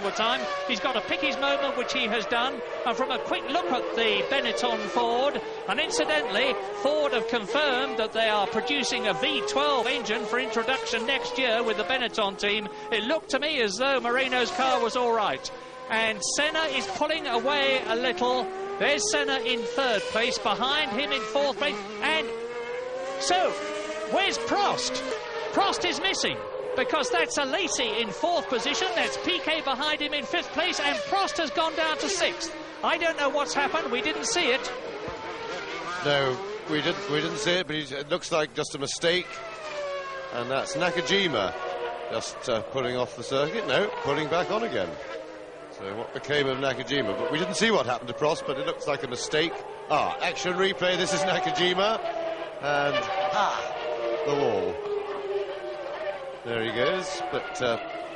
the time. He's got to pick his moment, which he has done. And from a quick look at the Benetton Ford, and incidentally, Ford have confirmed that they are producing a V12 engine for introduction next year with the Benetton team. It looked to me as though Moreno's car was all right. And Senna is pulling away a little. There's Senna in third place, behind him in fourth place. And so, where's Prost? Prost is missing, because that's Alesi in fourth position. That's Piquet behind him in fifth place, and Prost has gone down to sixth. I don't know what's happened. We didn't see it. No, we didn't see it, but it looks like just a mistake. And that's Nakajima just pulling off the circuit. No, pulling back on again. So what became of Nakajima? But we didn't see what happened to Prost, but it looks like a mistake. Action replay. This is Nakajima. And the wall. There he goes. But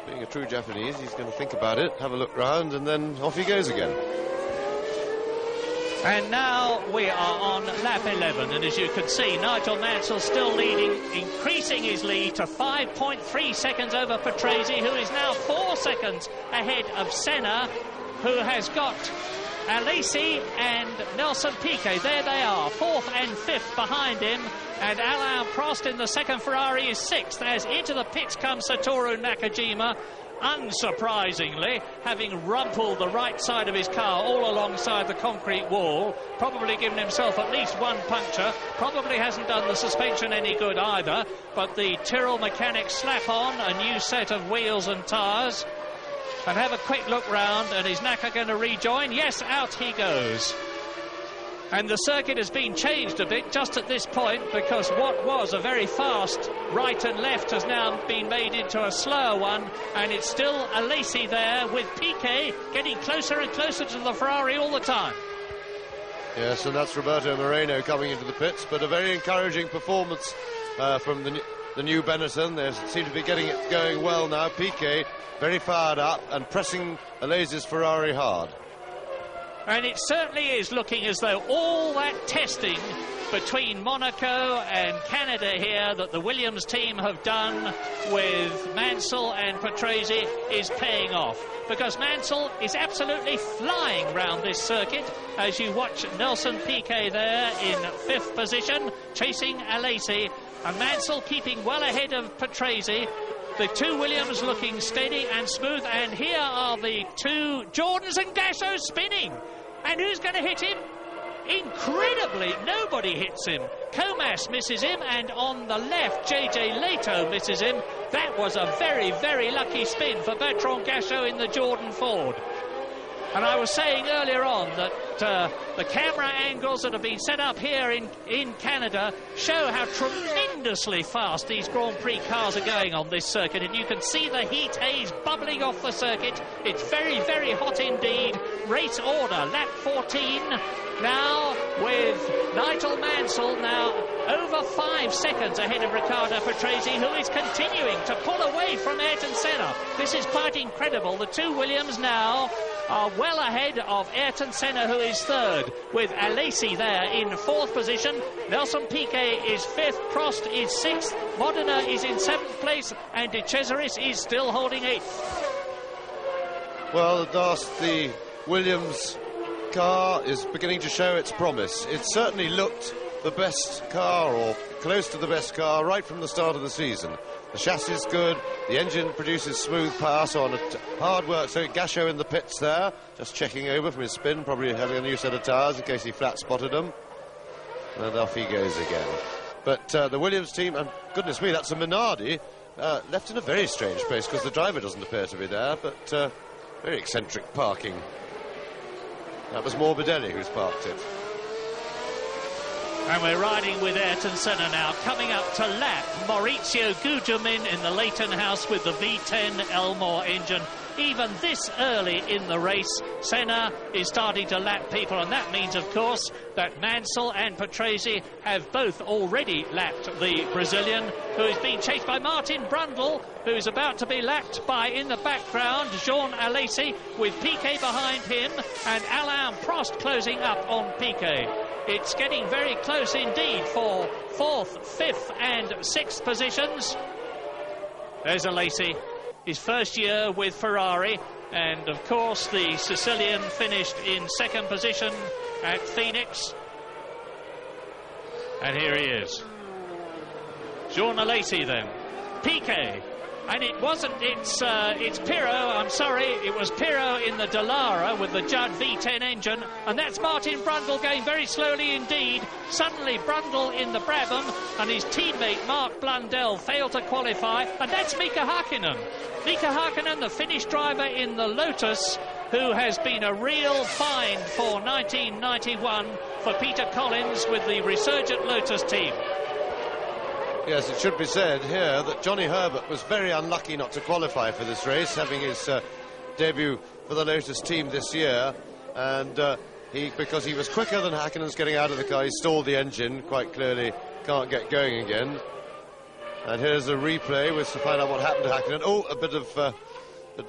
being a true Japanese, he's going to think about it, have a look round, and then off he goes again. And now we are on lap 11, and as you can see, Nigel Mansell still leading, increasing his lead to 5.3 seconds over Patrese, who is now 4 seconds ahead of Senna, who has got Alesi and Nelson Piquet. There they are, fourth and fifth behind him, and Alain Prost in the second Ferrari is sixth, as into the pits comes Satoru Nakajima, unsurprisingly, having rumpled the right side of his car all alongside the concrete wall, probably given himself at least one puncture, probably hasn't done the suspension any good either, but the Tyrrell mechanics slap on a new set of wheels and tyres, and have a quick look round. And is Naka going to rejoin? Yes, out he goes. And the circuit has been changed a bit just at this point, because what was a very fast right and left has now been made into a slower one, and it's still Alesi there with Piquet getting closer and closer to the Ferrari all the time. Yes, and that's Roberto Moreno coming into the pits, but a very encouraging performance from the new Benetton. They seem to be getting it going well now. Piquet very fired up and pressing Alesi's Ferrari hard. And it certainly is looking as though all that testing between Monaco and Canada here that the Williams team have done with Mansell and Patrese is paying off, because Mansell is absolutely flying round this circuit as you watch Nelson Piquet there in fifth position chasing Alesi, and Mansell keeping well ahead of Patrese. The two Williams looking steady and smooth, and here are the two Jordans and Gassos spinning. And who's going to hit him? Incredibly, nobody hits him. Comas misses him, and on the left, JJ Leto misses him. That was a very, very lucky spin for Bertrand Gachot in the Jordan Ford. And I was saying earlier on that the camera angles that have been set up here in Canada show how tremendously fast these Grand Prix cars are going on this circuit, and you can see the heat haze bubbling off the circuit. It's very, very hot indeed. Race order, lap 14 now, with Nigel Mansell now over 5 seconds ahead of Riccardo Patrese, who is continuing to pull away from Ayrton Senna. This is quite incredible. The two Williams now are well ahead of Ayrton Senna, who is third, with Alesi there in fourth position. Nelson Piquet is fifth, Prost is sixth, Modena is in seventh place, and De Cesaris is still holding eighth. Well, at last the Williams car is beginning to show its promise. It certainly looked the best car, or close to the best car, right from the start of the season. The chassis is good, the engine produces smooth power, so on hard work. So Gachot in the pits there, just checking over from his spin, probably having a new set of tyres in case he flat spotted them. And off he goes again. But the Williams team, and goodness me, that's a Minardi, left in a very strange place because the driver doesn't appear to be there, but very eccentric parking. That was Morbidelli who's parked it. And we're riding with Ayrton Senna now, coming up to lap Maurizio Gugelmin in the Leighton House with the V10 Elmore engine. Even this early in the race, Senna is starting to lap people, and that means, of course, that Mansell and Patrese have both already lapped the Brazilian, who is being chased by Martin Brundle, who's about to be lapped by, in the background, Jean Alesi, with Piquet behind him, and Alain Prost closing up on Piquet. It's getting very close indeed for fourth, fifth and sixth positions. There's Alesi, his first year with Ferrari, And of course the Sicilian finished in second position at Phoenix. And here he is. Warna then. Piquet. And it wasn't, it's Pirro, I'm sorry, it was Pirro in the Dallara with the Judd V10 engine, and that's Martin Brundle going very slowly indeed. Suddenly Brundle in the Brabham, and his teammate Mark Blundell failed to qualify, and that's Mika Hakkinen. Mika Hakkinen, the Finnish driver in the Lotus, who has been a real find for 1991 for Peter Collins with the resurgent Lotus team. Yes, it should be said here that Johnny Herbert was very unlucky not to qualify for this race, having his debut for the Lotus team this year, and because he was quicker than Hakkinen's getting out of the car, he stalled the engine, quite clearly can't get going again. And here's a replay to find out what happened to Hakkinen. Oh, a bit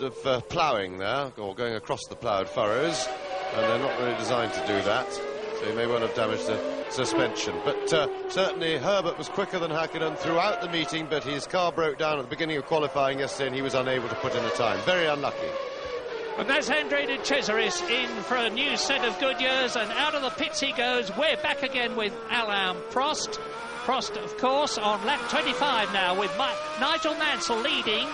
of ploughing there, or going across the ploughed furrows, and they're not really designed to do that, so he may well have damaged the suspension. But certainly Herbert was quicker than Hakkinen throughout the meeting, but his car broke down at the beginning of qualifying yesterday and he was unable to put in a time. Very unlucky. And that's Andre de Cesaris in for a new set of Goodyears, and out of the pits he goes. We're back again with Alain Prost. Prost, of course, on lap 25 now, with Nigel Mansell leading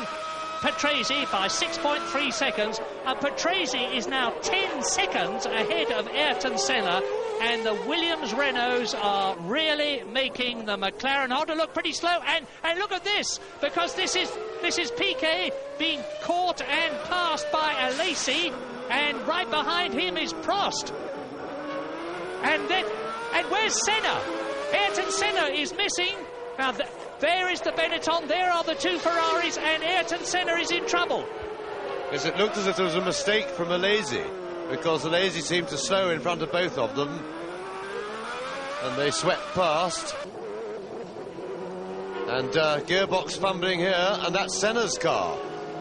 Patrese by 6.3 seconds, and Patrese is now 10 seconds ahead of Ayrton Senna, and the Williams Renaults are really making the McLaren Honda look pretty slow. And look at this, because this is Piquet being caught and passed by Alesi, and right behind him is Prost. And where's Senna? Ayrton Senna is missing. Now there is the Benetton, there are the two Ferraris, and Ayrton Senna is in trouble. Yes, it looked as if there was a mistake from Alesi, because Alesi seemed to slow in front of both of them, and they swept past. And gearbox fumbling here, and that's Senna's car.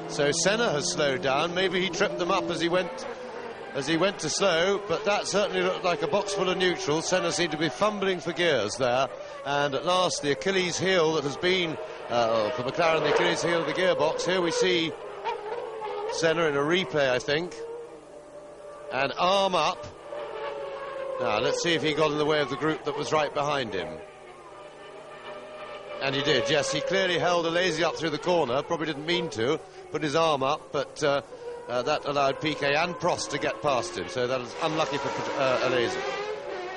So Senna has slowed down. Maybe he tripped them up as he went to slow, but that certainly looked like a box full of neutrals. Senna seemed to be fumbling for gears there, and at last the Achilles heel that has been for McLaren, the Achilles heel of the gearbox. Here we see Senna in a replay, I think, and arm up. Now let's see if he got in the way of the group that was right behind him. And he did, yes. He clearly held Alesi up through the corner, probably didn't mean to, put his arm up, but that allowed Piquet and Prost to get past him, so that was unlucky for Alesi.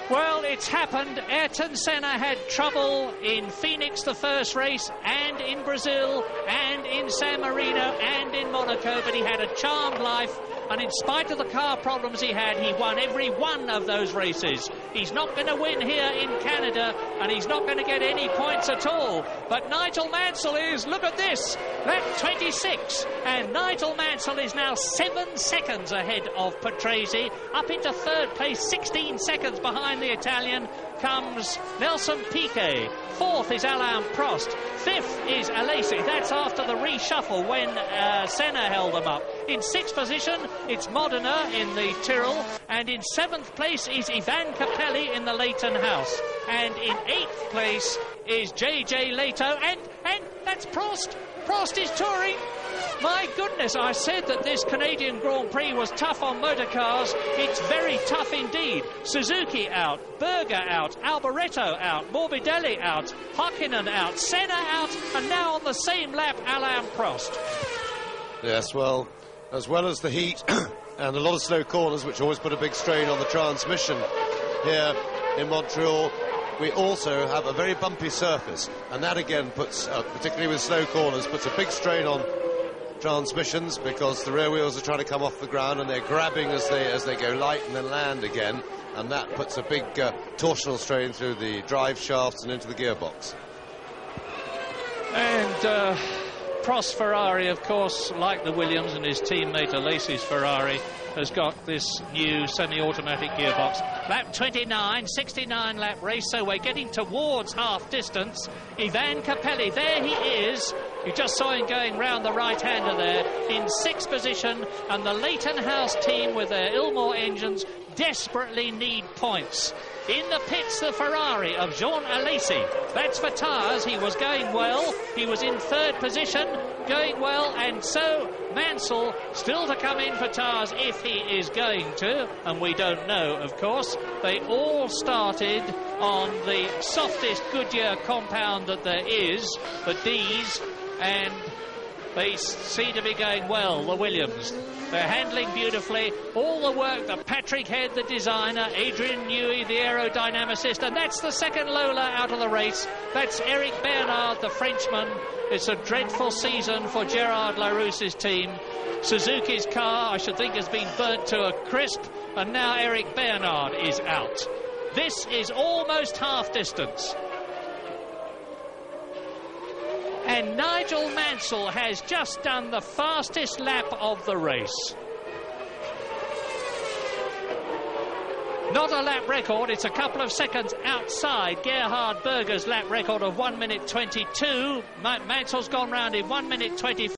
Well, it's happened. Ayrton Senna had trouble in Phoenix, the first race, and in Brazil, and in San Marino, and in Monaco, but he had a charmed life, and in spite of the car problems he had, he won every one of those races. He's not going to win here in Canada, and he's not going to get any points at all. But Nigel Mansell is, look at this, lap 26, and Nigel Mansell is now 7 seconds ahead of Patrese, up into third place, 16 seconds behind the Italian comes Nelson Piquet. Fourth is Alain Prost. Fifth is Alesi. That's after the reshuffle when Senna held them up. In sixth position, it's Modena in the Tyrrell. And in seventh place is Ivan Capelli in the Leighton House. And in eighth place is J.J. Leto. And that's Prost. Prost is touring. My goodness, I said that this Canadian Grand Prix was tough on motor cars. It's very tough indeed. Suzuki out, Berger out, Alboreto out, Morbidelli out, Hakkinen out, Senna out, and now on the same lap, Alain Prost. Yes, well as the heat and a lot of slow corners, which always put a big strain on the transmission here in Montreal, we also have a very bumpy surface, and that again puts, particularly with slow corners, puts a big strain on transmissions, because the rear wheels are trying to come off the ground and they're grabbing as they go light and then land again, and that puts a big torsional strain through the drive shafts and into the gearbox. And Prost Ferrari, of course, like the Williams and his teammate Alesi's Ferrari, has got this new semi-automatic gearbox. Lap 29, 69 lap race, so we're getting towards half distance. Ivan Capelli, there he is, You just saw him going round the right-hander there in 6th position, and the Leighton House team with their Ilmore engines desperately need points. In the pits, the Ferrari of Jean Alesi. That's for Tars. He was going well. He was in 3rd position, going well, and so Mansell still to come in for Tars if he is going to, and we don't know, of course. They all started on the softest Goodyear compound that there is, the D's, and they seem to be going well, the Williams. They're handling beautifully. All the work that Patrick Head, the designer, Adrian Newey, the aerodynamicist, and that's the second Lola out of the race. That's Eric Bernard, the Frenchman. It's a dreadful season for Gerard Larousse's team. Suzuki's car, I should think, has been burnt to a crisp, and now Eric Bernard is out. This is almost half distance. And Nigel Mansell has just done the fastest lap of the race. Not a lap record, it's a couple of seconds outside Gerhard Berger's lap record of 1 minute 22. Mansell's gone round in 1 minute 24.